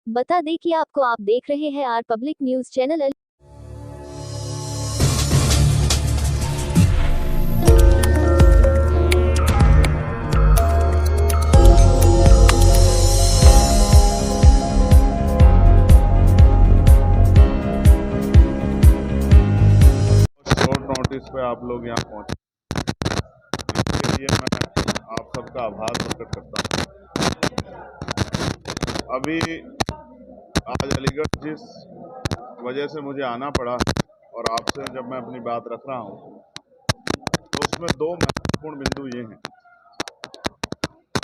बता दें कि आप देख रहे हैं R public news channel. Short notice पे आप लोग यहाँ पहुँचे, इसके लिए मैं आप सबका आभार प्रकट करता हूँ। अभी आज अलीगढ़ जिस वजह से मुझे आना पड़ा और आपसे जब मैं अपनी बात रख रहा हूँ तो उसमें दो महत्वपूर्ण बिंदु ये हैं।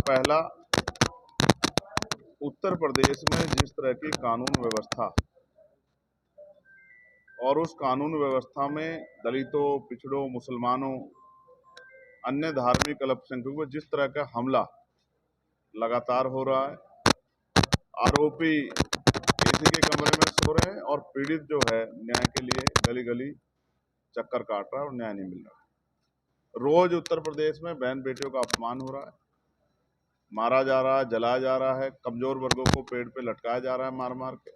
पहला, उत्तर प्रदेश में जिस तरह की कानून व्यवस्था और उस कानून व्यवस्था में दलितों, पिछड़ों, मुसलमानों, अन्य धार्मिक अल्पसंख्यकों पर जिस तरह का हमला लगातार हो रहा है, आरोपी एसी के कमरे में सो रहे हैं और पीड़ित जो है न्याय के लिए गली गली चक्कर काट रहा है और न्याय नहीं मिल रहा। रोज उत्तर प्रदेश में बहन बेटियों का अपमान हो रहा है, मारा जा रहा है, जलाया जा रहा है, कमजोर वर्गों को पेड़ पे लटकाया जा रहा है मार मार के।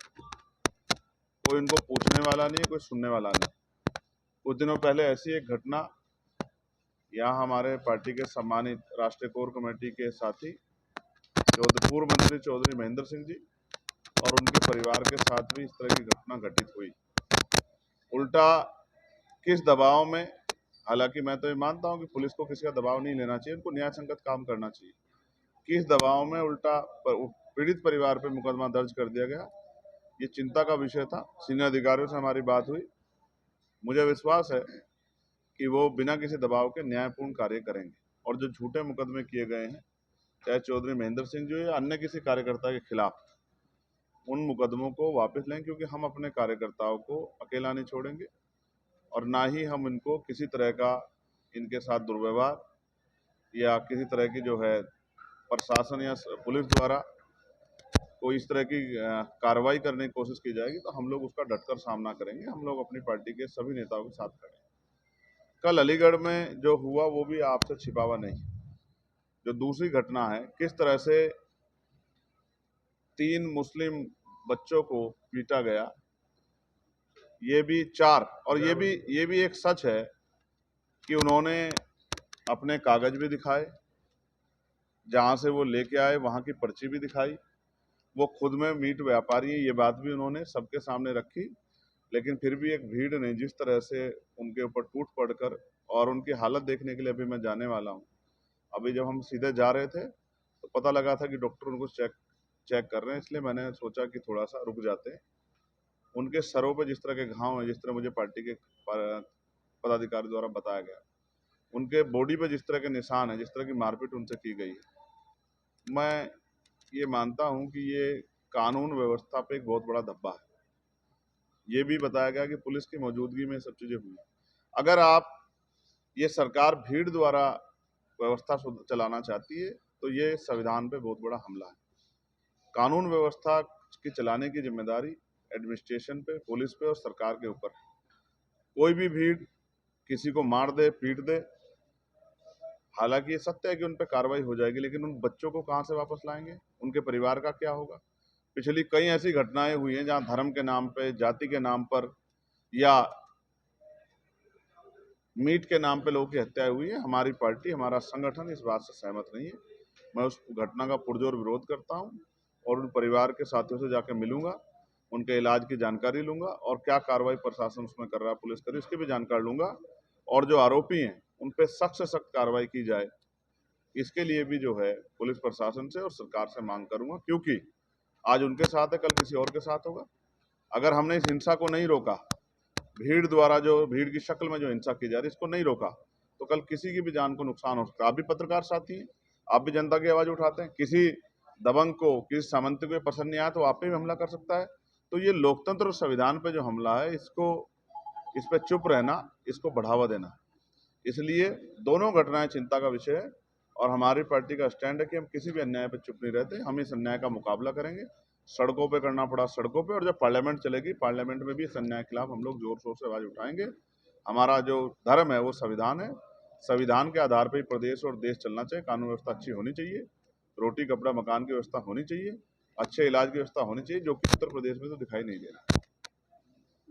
कोई इनको पूछने वाला नहीं है, कोई सुनने वाला नहीं। कुछ दिनों पहले ऐसी एक घटना यहाँ हमारे पार्टी के सम्मानित राष्ट्रीय कोर कमेटी के साथी पूर्व मंत्री चौधरी महेंद्र सिंह जी और उनके परिवार के साथ भी इस तरह की घटना घटित हुई। उल्टा किस दबाव में, हालांकि मैं तो ये मानता हूं कि पुलिस को किसी का दबाव नहीं लेना चाहिए, उनको न्याय संगत काम करना चाहिए। किस दबाव में उल्टा पीड़ित परिवार पर मुकदमा दर्ज कर दिया गया, ये चिंता का विषय था। सीनियर अधिकारियों से हमारी बात हुई, मुझे विश्वास है कि वो बिना किसी दबाव के न्यायपूर्ण कार्य करेंगे और जो झूठे मुकदमे किए गए हैं, चाहे चौधरी महेंद्र सिंह जी या अन्य किसी कार्यकर्ता के खिलाफ, उन मुकदमों को वापस लें, क्योंकि हम अपने कार्यकर्ताओं को अकेला नहीं छोड़ेंगे और ना ही हम इनको किसी तरह का इनके साथ दुर्व्यवहार या किसी तरह की जो है प्रशासन या पुलिस द्वारा कोई इस तरह की कार्रवाई करने की कोशिश की जाएगी तो हम लोग उसका डटकर सामना करेंगे। हम लोग अपनी पार्टी के सभी नेताओं के साथ खड़े हैं। कल अलीगढ़ में जो हुआ वो भी आपसे छिपा हुआ नहीं। जो दूसरी घटना है, किस तरह से 3 मुस्लिम बच्चों को पीटा गया, ये भी 4, और ये भी एक सच है कि उन्होंने अपने कागज भी दिखाए, जहां से वो लेके आए वहां की पर्ची भी दिखाई, वो खुद में मीट व्यापारी है, ये बात भी उन्होंने सबके सामने रखी। लेकिन फिर भी एक भीड़ ने जिस तरह से उनके ऊपर टूट पड़कर, और उनकी हालत देखने के लिए अभी मैं जाने वाला हूँ। अभी जब हम सीधे जा रहे थे तो पता लगा था कि डॉक्टर उनको चेक कर रहे हैं, इसलिए मैंने सोचा कि थोड़ा सा रुक जाते हैं। उनके सरों पे जिस तरह के घाव हैं, जिस तरह मुझे पार्टी के पदाधिकारी द्वारा बताया गया, उनके बॉडी पे जिस तरह के निशान है, जिस तरह की मारपीट उनसे की गई है, मैं ये मानता हूं कि ये कानून व्यवस्था पे एक बहुत बड़ा धब्बा है। ये भी बताया गया कि पुलिस की मौजूदगी में सब चीजें हुई। अगर ये सरकार भीड़ द्वारा व्यवस्था चलाना चाहती है तो ये संविधान पे बहुत बड़ा हमला है। कानून व्यवस्था की चलाने की जिम्मेदारी एडमिनिस्ट्रेशन पे, पुलिस पे और सरकार के ऊपर है। कोई भी भीड़ किसी को मार दे, पीट दे, हालांकि ये सत्य है कि उन पर कार्रवाई हो जाएगी, लेकिन उन बच्चों को कहां से वापस लाएंगे, उनके परिवार का क्या होगा। पिछली कई ऐसी घटनाएं हुई हैं जहां धर्म के नाम पे, जाति के नाम पर या मीट के नाम पे लोगों की हत्या हुई है। हमारी पार्टी, हमारा संगठन इस बात से सहमत नहीं है। मैं उस घटना का पुरजोर विरोध करता हूं और उन परिवार के साथियों से जाकर मिलूंगा, उनके इलाज की जानकारी लूंगा और क्या कार्रवाई प्रशासन उसमें कर रहा है, पुलिस कर रही है, इसकी भी जानकारी लूंगा। और जो आरोपी हैं उन पर सख्त से सख्त कार्रवाई की जाए, इसके लिए भी जो है पुलिस प्रशासन से और सरकार से मांग करूंगा, क्योंकि आज उनके साथ है, कल किसी और के साथ होगा। अगर हमने इस हिंसा को नहीं रोका, भीड़ द्वारा जो भीड़ की शक्ल में जो हिंसा की जा रही है, इसको नहीं रोका, तो कल किसी की भी जान को नुकसान हो सकता है। आप भी पत्रकार साथी हैं, आप भी जनता की आवाज उठाते हैं। किसी दबंग को, किसी सामंत को पसंद नहीं आया तो आप पे भी हमला कर सकता है। तो ये लोकतंत्र और संविधान पे जो हमला है, इस पे चुप रहना, इसको बढ़ावा देना। इसलिए दोनों घटनाएं चिंता का विषय है और हमारी पार्टी का स्टैंड है कि हम किसी भी अन्याय पर चुप नहीं रहते। हम इस अन्याय का मुकाबला करेंगे, सड़कों पे करना पड़ा सड़कों पे, और जब पार्लियामेंट चलेगी, पार्लियामेंट में भी इस अन्याय के खिलाफ हम लोग जोर शोर से आवाज उठाएंगे। हमारा जो धर्म है वो संविधान है, संविधान के आधार पर ही प्रदेश और देश चलना चाहिए। कानून व्यवस्था अच्छी होनी चाहिए, रोटी कपड़ा मकान की व्यवस्था होनी चाहिए अच्छे इलाज की व्यवस्था होनी चाहिए, जो कि उत्तर प्रदेश में तो दिखाई नहीं दे रहा।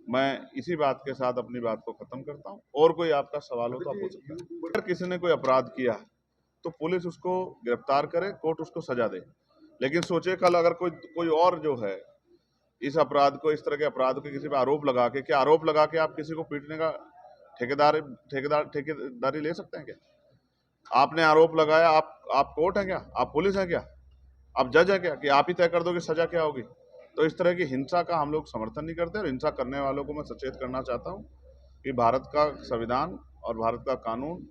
मैं इसी बात के साथ अपनी बात को खत्म करता हूँ। और कोई आपका सवाल हो तो आप पूछ सकते हैं। अगर किसी ने कोई अपराध किया है तो पुलिस उसको गिरफ्तार करे, कोर्ट उसको सजा दे, लेकिन सोचिए कल अगर कोई और जो है इस अपराध को, इस तरह के अपराध को किसी पे आरोप लगा के, क्या आरोप लगा के आप किसी को पीटने का ठेकेदारी ले सकते हैं क्या? आपने आरोप लगाया, आप कोर्ट हैं क्या? आप पुलिस हैं क्या? आप जज हैं क्या कि आप ही तय कर दो कि सजा क्या होगी? तो इस तरह की हिंसा का हम लोग समर्थन नहीं करते, और हिंसा करने वालों को मैं सचेत करना चाहता हूँ कि भारत का संविधान और भारत का कानून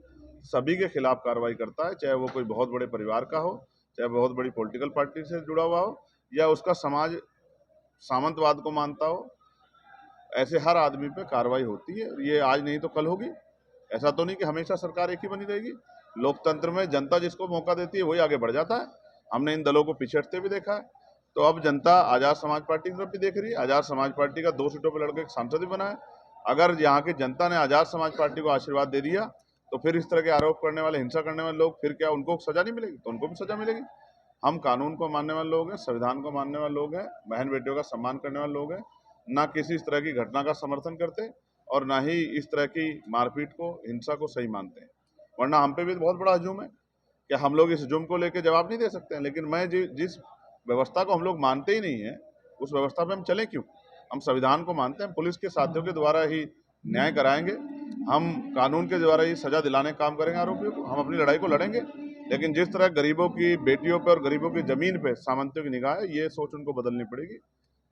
सभी के खिलाफ कार्रवाई करता है, चाहे वो कोई बहुत बड़े परिवार का हो, चाहे बहुत बड़ी पॉलिटिकल पार्टी से जुड़ा हुआ हो, या उसका समाज सामंतवाद को मानता हो। ऐसे हर आदमी पे कार्रवाई होती है। ये आज नहीं तो कल होगी। ऐसा तो नहीं कि हमेशा सरकार एक ही बनी रहेगी। लोकतंत्र में जनता जिसको मौका देती है वही आगे बढ़ जाता है। हमने इन दलों को पिछड़ते भी देखा है। तो अब जनता आजाद समाज पार्टी की तरफ भी देख रही है। आजाद समाज पार्टी का 2 सीटों पर लड़के एक सांसद भी बना है। अगर यहाँ की जनता ने आजाद समाज पार्टी को आशीर्वाद दे दिया तो फिर इस तरह के आरोप करने वाले, हिंसा करने वाले लोग, फिर क्या उनको सजा नहीं मिलेगी? तो उनको भी सजा मिलेगी। हम कानून को मानने वाले लोग हैं, संविधान को मानने वाले लोग हैं, बहन बेटियों का सम्मान करने वाले लोग हैं, ना किसी इस तरह की घटना का समर्थन करते और ना ही इस तरह की मारपीट को, हिंसा को सही मानते हैं। वरना हम पे भी बहुत बड़ा हजूम है कि हम लोग इस हजूम को लेकर जवाब नहीं दे सकते हैं। लेकिन मैं जिस व्यवस्था को हम लोग मानते ही नहीं है, उस व्यवस्था पे हम चले क्यों? हम संविधान को मानते हैं, पुलिस के साथियों के द्वारा ही न्याय कराएंगे, हम कानून के द्वारा ही सजा दिलाने का काम करेंगे आरोपियों को, हम अपनी लड़ाई को लड़ेंगे। लेकिन जिस तरह गरीबों की बेटियों पर और गरीबों की जमीन पे सामंतियों की निगाह है, ये सोच उनको बदलनी पड़ेगी।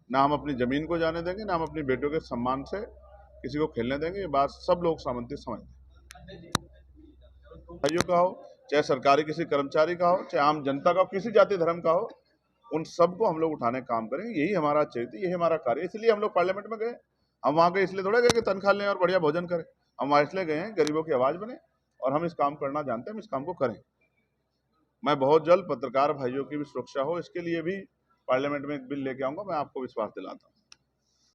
ना हम अपनी जमीन को जाने देंगे, ना हम अपनी बेटियों के सम्मान से किसी को खेलने देंगे। ये बात सब लोग सामंती समझते हैं। भाइयों का हो, चाहे सरकारी किसी कर्मचारी का हो, चाहे आम जनता का हो, किसी जाति धर्म का हो, उन सबको हम लोग उठाने का काम करेंगे। यही हमारा चरित्र, यही हमारा कार्य। इसलिए हम लोग पार्लियामेंट में गए। हम वहां गए इसलिए थोड़ा गए कि तनख्वाह लें और बढ़िया भोजन करें। हम वहां इसलिए गए हैं गरीबों की आवाज बने, और हम इस काम करना जानते हैं, हम इस काम को करें। मैं बहुत जल्द पत्रकार भाइयों की भी सुरक्षा हो, इसके लिए भी पार्लियामेंट में एक बिल लेके आऊंगा, मैं आपको विश्वास दिलाता हूँ।